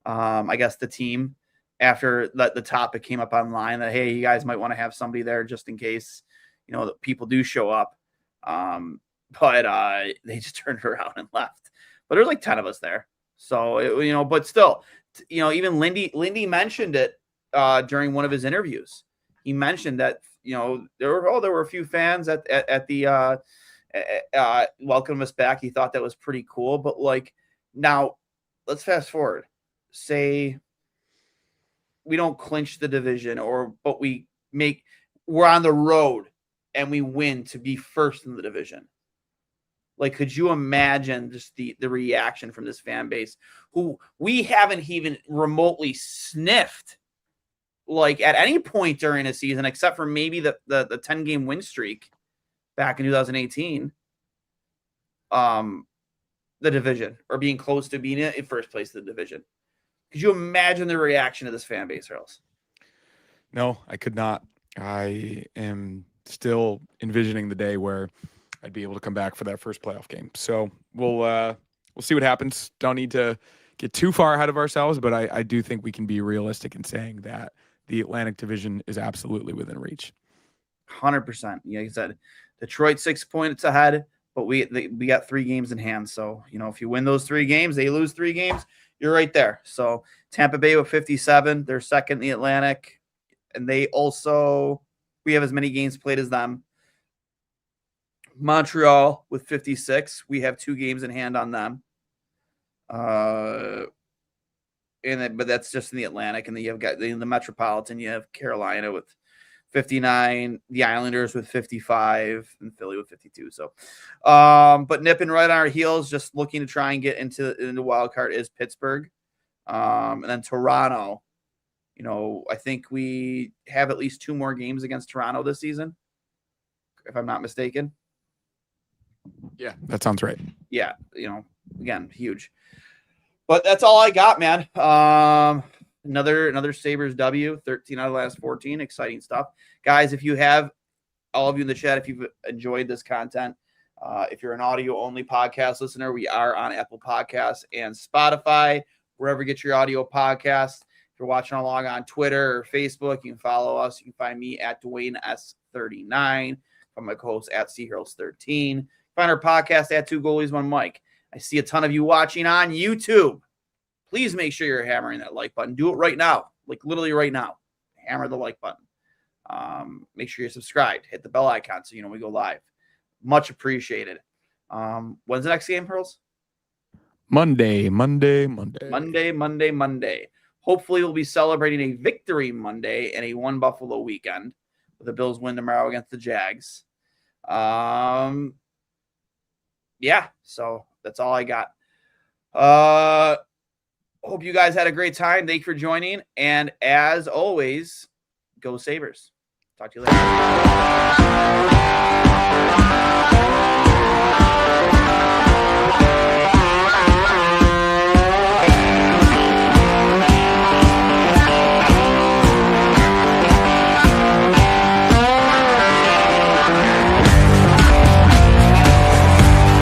I guess the team, after the topic came up online that, hey, you guys might want to have somebody there just in case, that people do show up. But they just turned around and left. But there was like 10 of us there. So, but still, even Lindy mentioned it during one of his interviews. He mentioned that, there were a few fans at the welcome us back. He thought that was pretty cool. But like, now let's fast forward. Say we don't clinch the division, but we're on the road and we win to be first in the division. Like, could you imagine just the reaction from this fan base who we haven't even remotely sniffed like at any point during a season, except for maybe the 10-game win streak back in 2018, the division, or being close to being in first place of the division. Could you imagine the reaction of this fan base, Hurls? No, I could not. I am still envisioning the day where I'd be able to come back for that first playoff game. So we'll see what happens. Don't need to get too far ahead of ourselves, but I do think we can be realistic in saying that the Atlantic Division is absolutely within reach. 100%. Yeah, like I said, Detroit 6 points ahead, but we got 3 games in hand. So, if you win those 3 games, they lose 3 games, you're right there. So Tampa Bay with 57, they're second in the Atlantic, and we have as many games played as them. Montreal with 56, we have 2 games in hand on them. But that's just in the Atlantic, and then you've got in the Metropolitan, you have Carolina with 59, the Islanders with 55, and Philly with 52. So, but nipping right on our heels, just looking to try and get into wild card is Pittsburgh, and then Toronto. I think we have at least 2 more games against Toronto this season, if I'm not mistaken. Yeah, that sounds right. Yeah, again, huge. But that's all I got, man. Another Sabres W, 13 out of the last 14. Exciting stuff. Guys, if you have, all of you in the chat, if you've enjoyed this content, if you're an audio-only podcast listener, we are on Apple Podcasts and Spotify, wherever you get your audio podcasts. If you're watching along on Twitter or Facebook, you can follow us. You can find me at Duane S39. Find my co-host at Seahurls13. Find our podcast at 2 Goalies, 1 Mic. I see a ton of you watching on YouTube. Please make sure you're hammering that like button. Do it right now, like literally right now. Hammer the like button. Make sure you're subscribed. Hit the bell icon so we go live. Much appreciated. When's the next game, Hurls? Monday. Hopefully we'll be celebrating a victory Monday and a 1 Buffalo weekend with the Bills win tomorrow against the Jags. Yeah, so that's all I got. Hope you guys had a great time. Thank you for joining. And as always, go Sabres. Talk to you later.